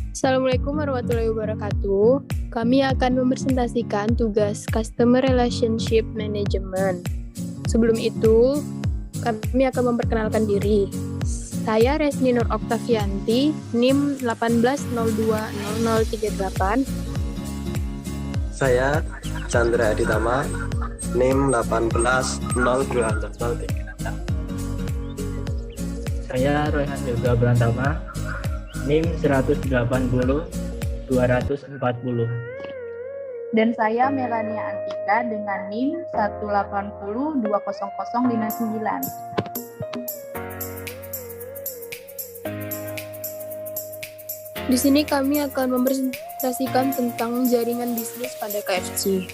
Assalamualaikum warahmatullahi wabarakatuh. Kami akan mempresentasikan tugas Customer Relationship Management. Sebelum itu, kami akan memperkenalkan diri. Saya Resni Nur Oktavianti, NIM 18020038. Saya Chandra Aditama, NIM 18020038. Saya Royhan Yoga Brantama, NIM 180-240. Dan saya Melania Antika dengan NIM 180-20059. Di sini kami akan mempresentasikan tentang jaringan bisnis pada KFC.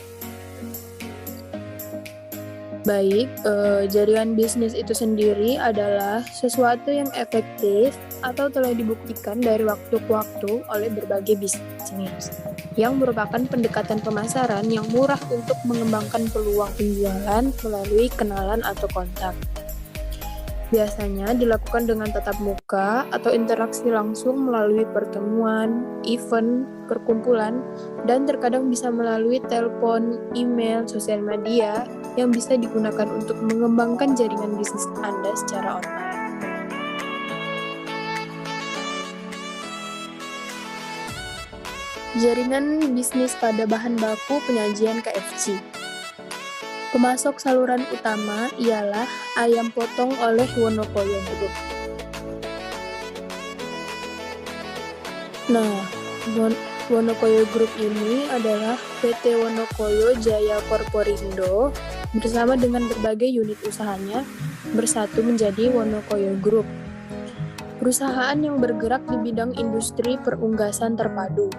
Baik, jaringan bisnis itu sendiri adalah sesuatu yang efektif atau telah dibuktikan dari waktu ke waktu oleh berbagai bisnis yang merupakan pendekatan pemasaran yang murah untuk mengembangkan peluang penjualan melalui kenalan atau kontak. Biasanya dilakukan dengan tatap muka atau interaksi langsung melalui pertemuan, event, perkumpulan, dan terkadang bisa melalui telepon, email, sosial media yang bisa digunakan untuk mengembangkan jaringan bisnis Anda secara online. Jaringan bisnis pada bahan baku penyajian KFC. Pemasok saluran utama ialah ayam potong oleh Wonokoyo Group. Nah, Wonokoyo Group ini adalah PT Wonokoyo Jaya Korporindo bersama dengan berbagai unit usahanya bersatu menjadi Wonokoyo Group. Perusahaan yang bergerak di bidang industri perunggasan terpadu.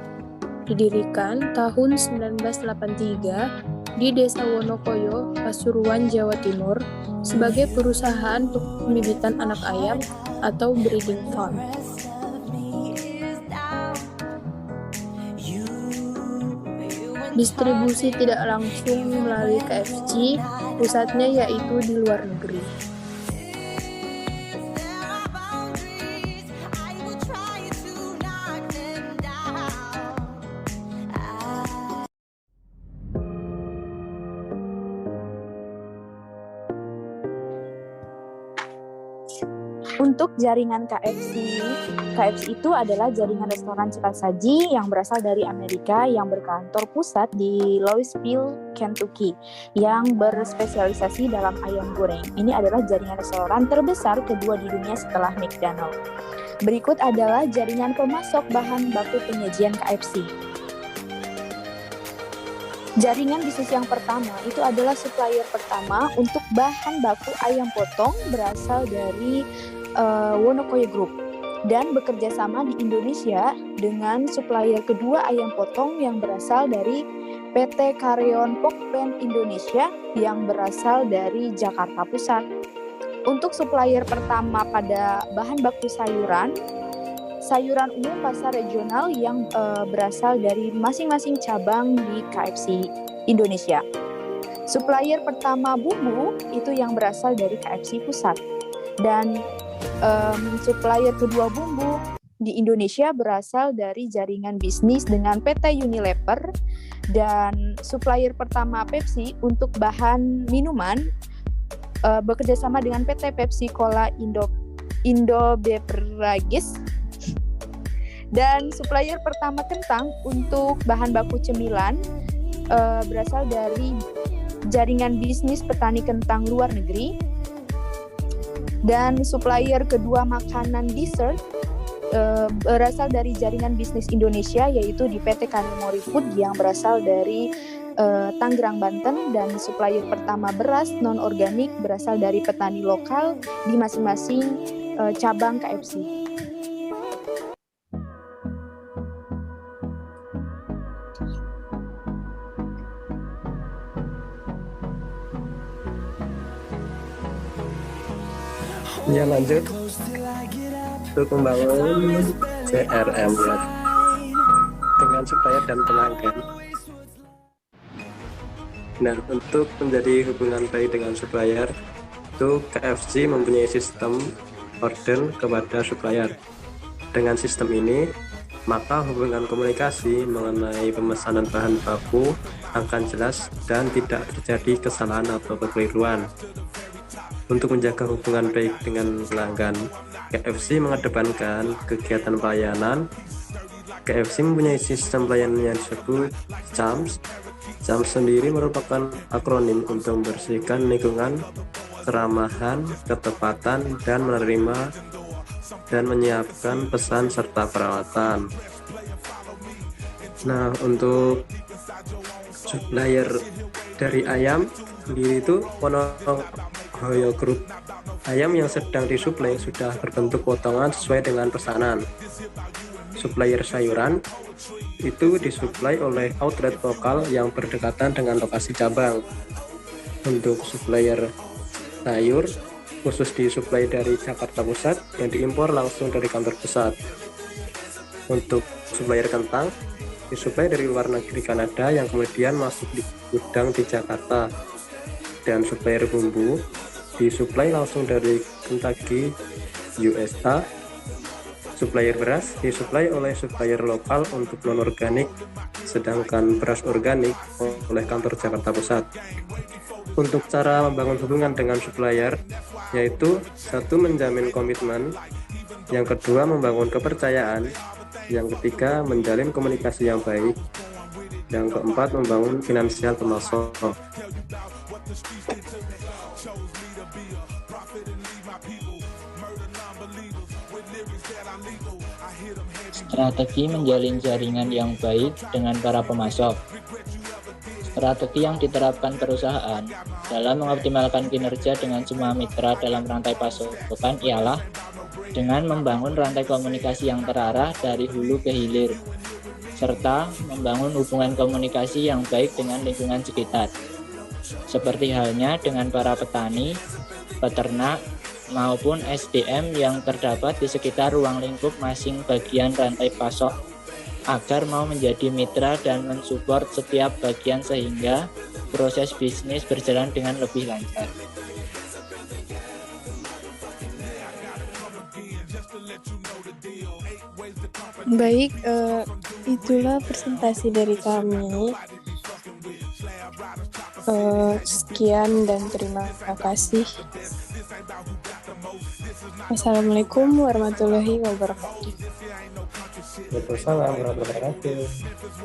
Didirikan tahun 1983 di Desa Wonokoyo, Pasuruan, Jawa Timur sebagai perusahaan pembibitan anak ayam atau breeding farm. Distribusi tidak langsung melalui KFC, pusatnya yaitu di luar negeri. Untuk jaringan KFC itu adalah jaringan restoran cepat saji yang berasal dari Amerika yang berkantor pusat di Louisville, Kentucky, yang berspesialisasi dalam ayam goreng. Ini adalah jaringan restoran terbesar kedua di dunia setelah McDonald's. Berikut adalah jaringan pemasok bahan baku penyajian KFC. Jaringan bisnis yang pertama itu adalah supplier pertama untuk bahan baku ayam potong berasal dari Wonokoyo Group dan bekerja sama di Indonesia dengan supplier kedua ayam potong yang berasal dari PT Karyon Pokpen Indonesia yang berasal dari Jakarta Pusat. Untuk supplier pertama pada bahan baku sayuran umum pasar regional yang berasal dari masing-masing cabang di KFC Indonesia. Supplier pertama bumbu itu yang berasal dari KFC Pusat. Dan supplier kedua bumbu di Indonesia berasal dari jaringan bisnis dengan PT Unilever, dan supplier pertama Pepsi untuk bahan minuman bekerja sama dengan PT Pepsi Cola Indo Beverages, dan supplier pertama kentang untuk bahan baku cemilan berasal dari jaringan bisnis petani kentang luar negeri. Dan supplier kedua makanan dessert berasal dari jaringan bisnis Indonesia yaitu di PT Kanimori Food yang berasal dari Tangerang, Banten. Dan supplier pertama beras non-organik berasal dari petani lokal di masing-masing cabang KFC. Ya, lanjut untuk membangun CRM ya, dengan supplier dan pelanggan. Nah, untuk menjadi hubungan baik dengan supplier itu KFC mempunyai sistem order kepada supplier. Dengan sistem ini maka hubungan komunikasi mengenai pemesanan bahan baku akan jelas dan tidak terjadi kesalahan atau kekeliruan. Untuk menjaga hubungan baik dengan pelanggan, KFC mengedepankan kegiatan pelayanan. KFC mempunyai sistem pelayanan yang disebut CHAMS. CHAMS sendiri merupakan akronim untuk membersihkan lingkungan, keramahan, ketepatan, dan menerima dan menyiapkan pesan serta perawatan. Nah, untuk supplier dari ayam sendiri itu Wonokoyo Group. Ayam yang sedang disuplai sudah berbentuk potongan sesuai dengan pesanan. Supplier sayuran itu disuplai oleh outlet lokal yang berdekatan dengan lokasi cabang. Untuk supplier sayur khusus disuplai dari Jakarta Pusat yang diimpor langsung dari kantor pusat. Untuk supplier kentang disuplai dari luar negeri Kanada yang kemudian masuk di gudang di Jakarta. Dan supplier bumbu disuplai langsung dari Kentucky, USA. Supplier beras disuplai oleh supplier lokal untuk non-organik, sedangkan beras organik oleh kantor Jakarta Pusat. Untuk cara membangun hubungan dengan supplier, yaitu satu, menjamin komitmen, yang kedua, membangun kepercayaan, yang ketiga, menjalin komunikasi yang baik, yang keempat, membangun finansial pemasok. Strategi menjalin jaringan yang baik dengan para pemasok. Strategi yang diterapkan perusahaan dalam mengoptimalkan kinerja dengan semua mitra dalam rantai pasokan ialah dengan membangun rantai komunikasi yang terarah dari hulu ke hilir, serta membangun hubungan komunikasi yang baik dengan lingkungan sekitar, seperti halnya dengan para petani, peternak, maupun SDM yang terdapat di sekitar ruang lingkup masing bagian rantai pasok, agar mau menjadi mitra dan mensupport setiap bagian sehingga proses bisnis berjalan dengan lebih lancar. Baik, itulah presentasi dari kami. Sekian dan terima kasih. Assalamualaikum warahmatullahi wabarakatuh. Waalaikumsalam warahmatullahi wabarakatuh.